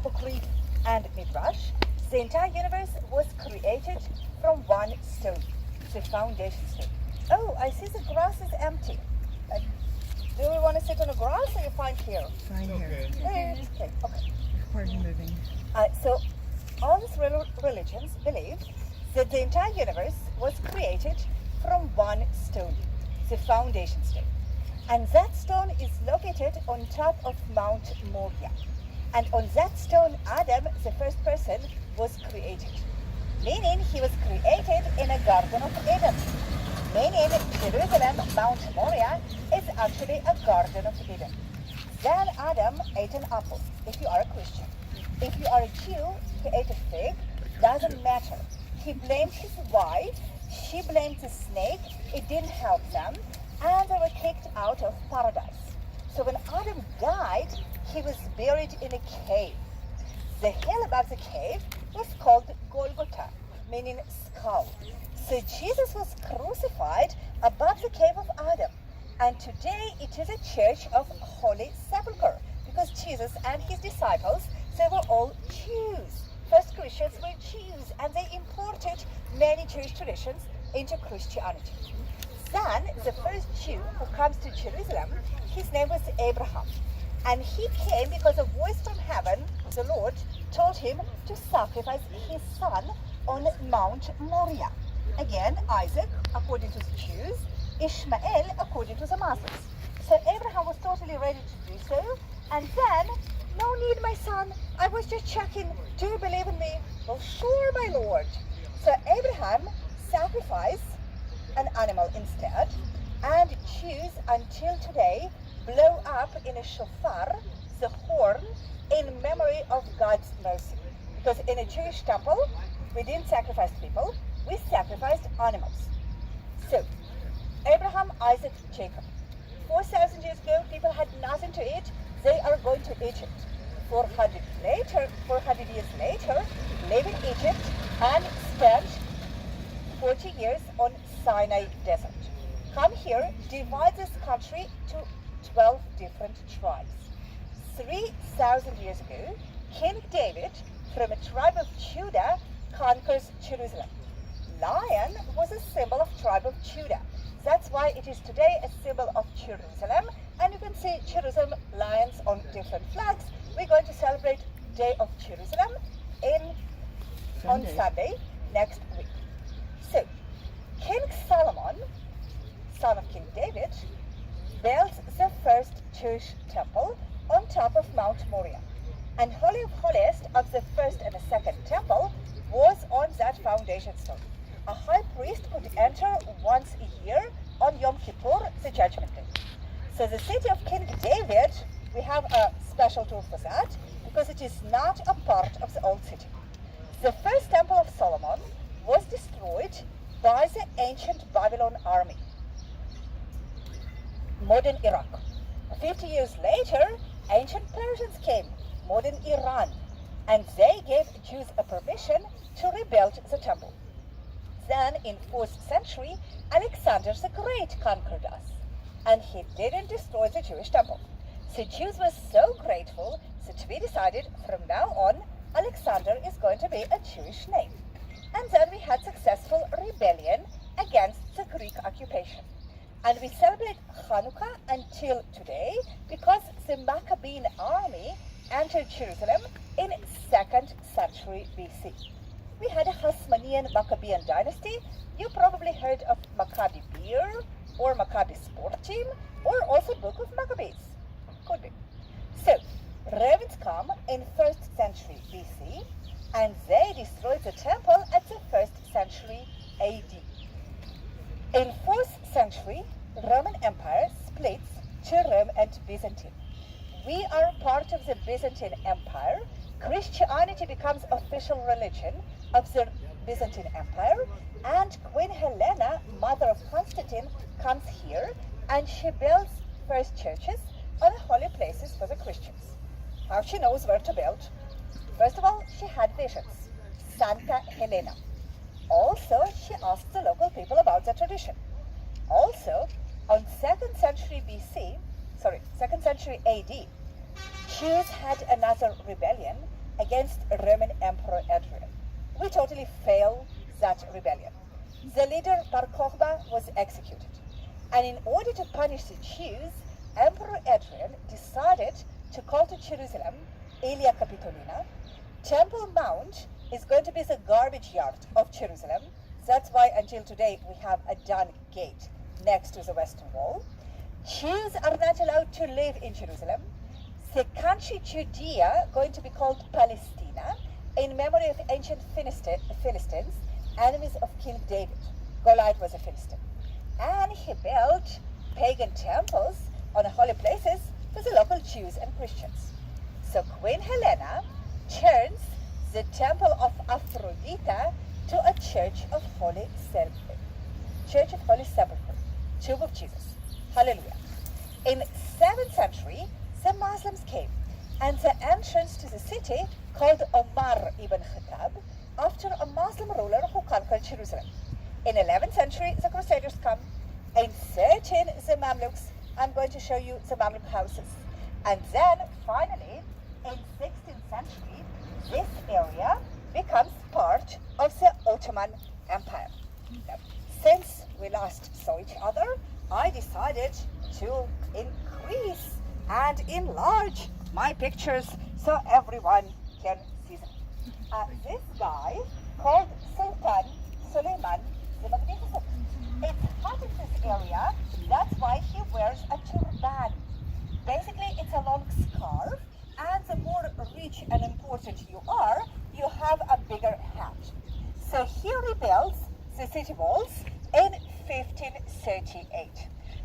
Apocrypha and Midrash, the entire universe was created from one stone, the foundation stone. Oh, I see the grass is empty. Do we want to sit on the grass or you find here? Fine here. Okay. Pardon moving. So all these religions believe that the entire universe was created from one stone, the foundation stone. And that stone is located on top of Mount Moriah. And on that stone, Adam, the first person, was created. Meaning he was created in a Garden of Eden. Meaning Jerusalem, Mount Moriah, is actually a Garden of Eden. Then Adam ate an apple, if you are a Christian. If you are a Jew, he ate a fig, doesn't matter. He blamed his wife, she blamed the snake, it didn't help them, and they were kicked out of paradise. So when Adam died, he was buried in a cave. The hill above the cave was called Golgotha, meaning skull. So Jesus was crucified above the cave of Adam. And today it is a church of Holy Sepulchre, because Jesus and his disciples, they were all Jews. First Christians were Jews, and they imported many Jewish traditions into Christianity. Then the first Jew who comes to Jerusalem, his name was Abraham. And he came because a voice from heaven, the Lord, told him to sacrifice his son on Mount Moriah. Again, Isaac, according to the Jews, Ishmael, according to the Muslims. So Abraham was totally ready to do so. And then, no need, my son. I was just checking. Do you believe in me? Well, sure, my Lord. So Abraham sacrificed an animal instead. And Jews, until today, blow up in a shofar, the horn, in memory of God's mercy. Because in a Jewish temple, we didn't sacrifice people, we sacrificed animals. So, Abraham, Isaac, Jacob. 4,000 years ago, people had nothing to eat. They are going to Egypt. 400 years later, live in Egypt and spent 40 years on Sinai Desert. Come here, divide this country to 12 different tribes. 3,000 years ago, King David, from a tribe of Judah, conquers Jerusalem. Lion was a symbol of tribe of Judah. That's why it is today a symbol of Jerusalem, and you can see Jerusalem lions on different flags. We're going to celebrate Day of Jerusalem on Sunday next week. So, King Solomon, son of King David, built the first Jewish temple on top of Mount Moriah. And Holy of Holiest of the first and the second temple was on that foundation stone. A high priest could enter once a year on Yom Kippur, the Judgment Day. So the city of King David, we have a special tool for that, because it is not a part of the old city. The first temple of Solomon was destroyed by the ancient Babylon army. Modern Iraq. 50 years later, ancient Persians came, modern Iran, and they gave Jews a permission to rebuild the temple. Then, in 4th century, Alexander the Great conquered us, and he didn't destroy the Jewish temple. So Jews were so grateful that we decided from now on, Alexander is going to be a Jewish name. And then we had successful rebellion against the Greek occupation. And we celebrate Hanukkah until today because the Maccabean army entered Jerusalem in 2nd century BC. We had a Hasmonean Maccabean dynasty. You probably heard of Maccabi beer or Maccabi sport team or also Book of Maccabees. Could be. So, Romans come in 1st century BC and they destroyed the temple at the 1st century AD. In 4th century, Roman Empire splits to Rome and Byzantine. We are part of the Byzantine Empire. Christianity becomes official religion of the Byzantine Empire, and Queen Helena, mother of Constantine, comes here and she builds first churches on the holy places for the Christians. How she knows where to build? First of all, she had visions. Santa Helena. Also, she asked the local people about the tradition. Also, on 2nd century AD, Jews had another rebellion against Roman Emperor Adrian. We totally failed that rebellion. The leader Bar Kokhba was executed. And in order to punish the Jews, Emperor Adrian decided to call to Jerusalem Aelia Capitolina. Temple Mount is going to be the garbage yard of Jerusalem. That's why until today we have a dung gate next to the Western Wall. Jews are not allowed to live in Jerusalem. The country Judea going to be called Palestina in memory of ancient Philistines, enemies of King David. Goliath was a Philistine. And he built pagan temples on holy places for the local Jews and Christians. So Queen Helena turns the temple of Aphrodite to a church of Holy Sepulchre. Church of Holy Sepulchre, Tomb of Jesus. Hallelujah. In 7th century, the Muslims came, and the entrance to the city called Omar ibn Khattab after a Muslim ruler who conquered Jerusalem. In 11th century, the Crusaders come. In 13, the Mamluks. I'm going to show you the Mamluk houses. And then, finally, in 16th century, this area becomes part of the Ottoman Empire. Now, since we last saw each other, I decided to increase and enlarge my pictures so everyone can see them. This guy called Sultan Suleiman the Magnificent. It's hot in this area, that's why he wears a turban. Basically, it's a long scarf, and the more rich and important you are, you have a bigger hat. So he rebuilds the city walls in 1538.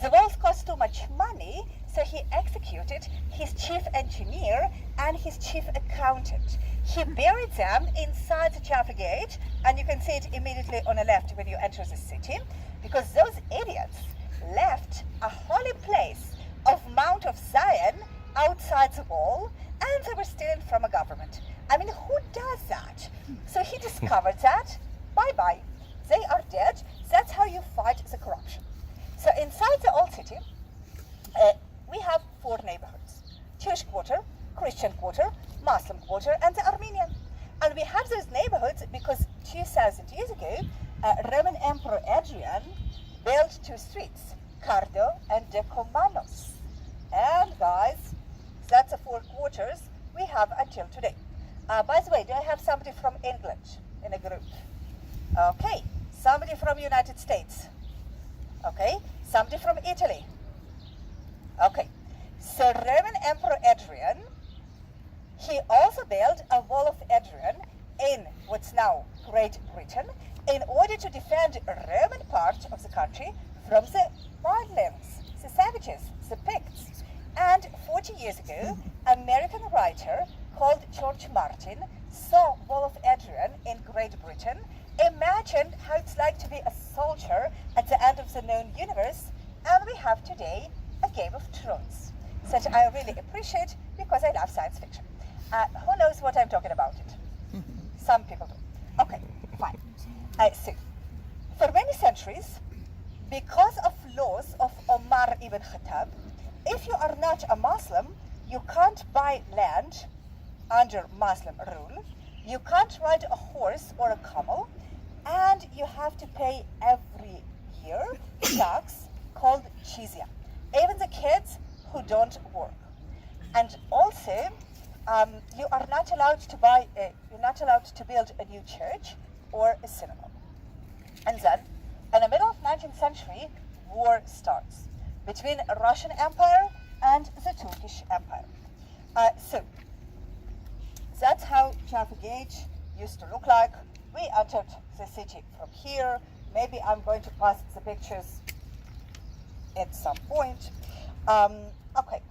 The walls cost too much money, so he executed his chief engineer and his chief accountant. He buried them inside the Jaffa Gate, and you can see it immediately on the left when you enter the city, because those idiots left a holy place of Mount of Zion outside the wall, and they were stealing from a government. I mean, who does that? So he discovered that. Bye-bye. They are dead. That's how you fight the corruption. So inside the old city, we have 4 neighborhoods. Jewish quarter, Christian quarter, Muslim quarter, and the Armenian. And we have those neighborhoods because 2,000 years ago, Roman Emperor Adrian built 2 streets, Cardo and Decumanus. And guys, that's the 4 quarters we have until today. By the way, do I have somebody from England in a group? Okay, somebody from United States. Okay, somebody from Italy. Okay, so Roman Emperor Adrian, he also built a Wall of Adrian in what's now Great Britain in order to defend the Roman part of the country from the wildlings, the savages, the Picts. And 40 years ago, American writer called George Martin saw Wall of Adrian in Great Britain, imagined how it's like to be a soldier at the end of the known universe, and we have today a Game of Thrones, that I really appreciate because I love science fiction. Who knows what I'm talking about it? Some people do. Okay, fine. So, for many centuries, because of laws of Omar ibn Khattab, if you are not a Muslim, you can't buy land under Muslim rule, you can't ride a horse or a camel, and you have to pay every year tax called jizya, even the kids who don't work. And also, you are not allowed to you're not allowed to build a new church or a synagogue. And then, in the middle of 19th century, war starts between the Russian Empire and the Turkish Empire. So, that's how Jaffa Gate used to look like. We entered the city from here. Maybe I'm going to pass the pictures at some point. Okay,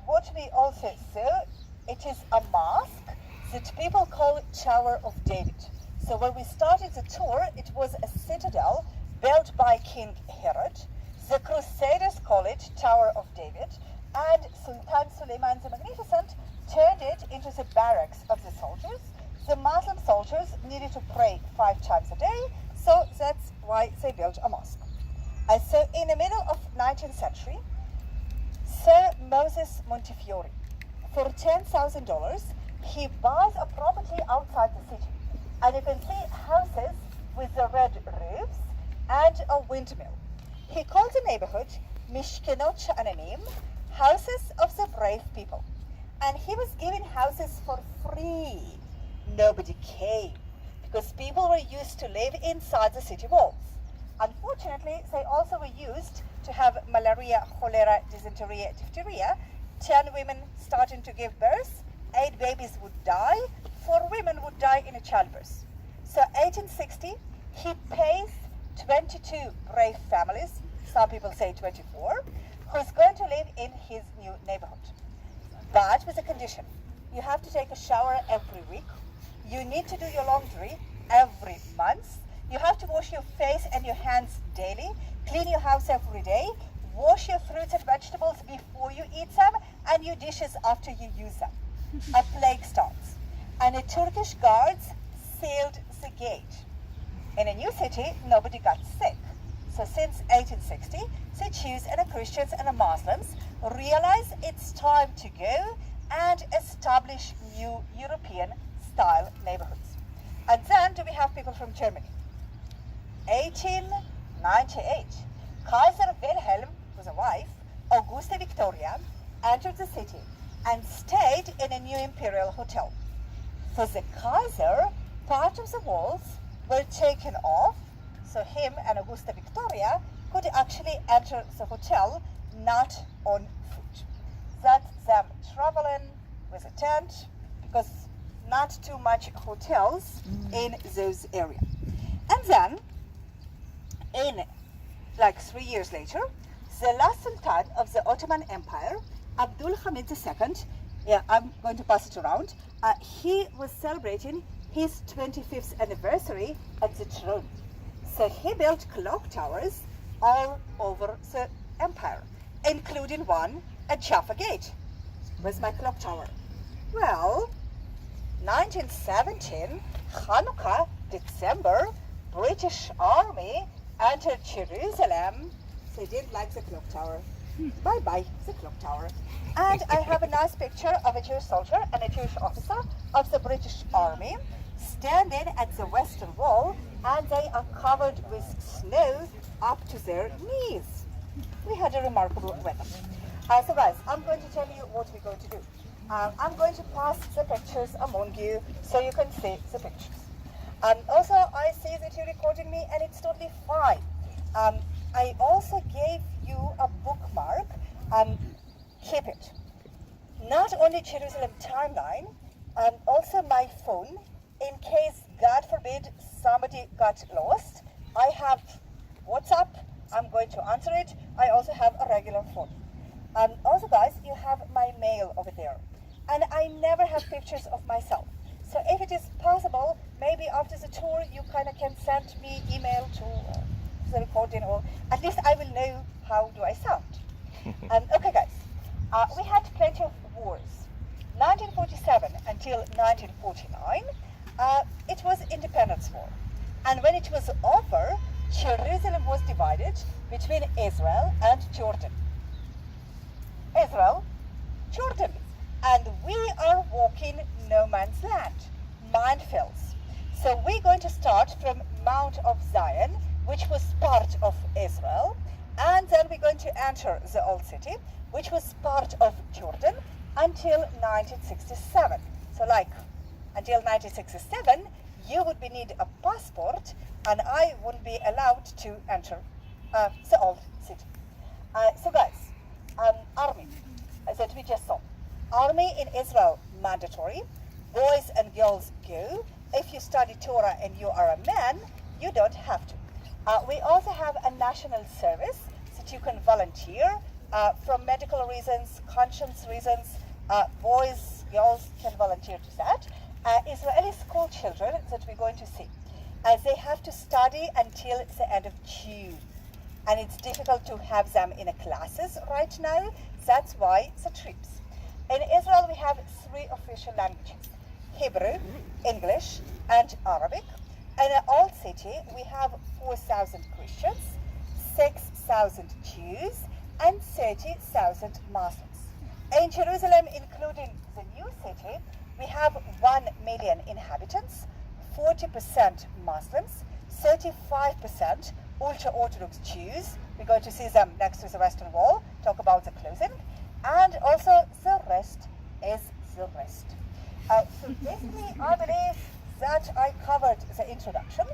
what we also saw, it is a mosque that people call Tower of David. So when we started the tour, it was a citadel built by King Herod. The Crusaders call it Tower of David, and Sultan Suleiman the Magnificent turned it into the barracks of the soldiers. The Muslim soldiers needed to pray 5 times a day, so that's why they built a mosque. So in the middle of 19th century, Sir Moses Montefiore, for $10,000, he buys a property outside the city. And you can see houses with the red roofs and a windmill. He calls the neighborhood Mishkenot Ananim, houses of the brave people. And he was giving houses for free. Nobody came because people were used to live inside the city walls. Unfortunately, they also were used to have malaria, cholera, dysentery, diphtheria. 10 women starting to give birth, 8 babies would die, 4 women would die in a childbirth. So 1860, he pays 22 brave families, some people say 24, who's going to live in his new neighborhood. But with a condition. You have to take a shower every week. You need to do your laundry every month. You have to wash your face and your hands daily, clean your house every day, wash your fruits and vegetables before you eat them, and your dishes after you use them. A plague starts, and the Turkish guards sealed the gate. In a new city, nobody got sick. So since 1860, the Jews and the Christians and the Muslims realize it's time to go and establish new European-style neighborhoods. And then do we have people from Germany? 1898, Kaiser Wilhelm, who's a wife, Augusta Victoria, entered the city and stayed in a new imperial hotel. For the Kaiser, part of the walls were taken off, so him and Augusta Victoria could actually enter the hotel not on foot. That's them traveling with a tent, because not too much hotels in those areas. And then, in like 3 years later, the last Sultan of the Ottoman Empire, Abdul Hamid II, I'm going to pass it around, he was celebrating his 25th anniversary at the throne. So he built clock towers all over the empire, including one at Jaffa Gate. Where's my clock tower? Well, 1917, Hanukkah, December, British Army entered Jerusalem. They didn't like the clock tower. Bye-bye, the clock tower. And I have a nice picture of a Jewish soldier and a Jewish officer of the British Army standing at the western wall, and they are covered with snow up to their knees. We had a remarkable weather. So guys, I'm going to tell you what we're going to do. I'm going to pass the pictures among you so you can see the pictures. Also, I see that you're recording me, and it's totally fine. I also gave you a bookmark. Keep it. Not only Jerusalem timeline, also my phone, in case, God forbid, somebody got lost. I have WhatsApp. I'm going to answer it. I also have a regular phone. Also, guys, you have my mail over there. And I never have pictures of myself. So if it is possible, maybe after the tour, you kind of can send me email to the recording, or at least I will know how do I sound. Okay, guys, we had plenty of wars. 1947 until 1949, it was Independence War. And when it was over, Jerusalem was divided between Israel and Jordan. Israel, Jordan. And we are walking no man's land, minefields. So we're going to start from Mount of Zion, which was part of Israel, and then we're going to enter the Old City, which was part of Jordan, until 1967. So like, until 1967, you would need a passport, and I wouldn't be allowed to enter the Old City. So guys, army, that we just saw. Army in Israel, mandatory. Boys and girls go. If you study Torah and you are a man, you don't have to. We also have a national service that you can volunteer from medical reasons, conscience reasons. Boys, girls can volunteer to that. Israeli school children that we're going to see. They have to study until the end of June. And it's difficult to have them in classes right now. That's why the trips. In Israel, we have 3 official languages: Hebrew, English, and Arabic. In an old city, we have 4,000 Christians, 6,000 Jews, and 30,000 Muslims. In Jerusalem, including the new city, we have 1 million inhabitants, 40% Muslims, 35% ultra-Orthodox Jews. We're going to see them next to the Western Wall, talk about the clothing, and also the rest is the rest. So basically, I believe that I covered the introduction.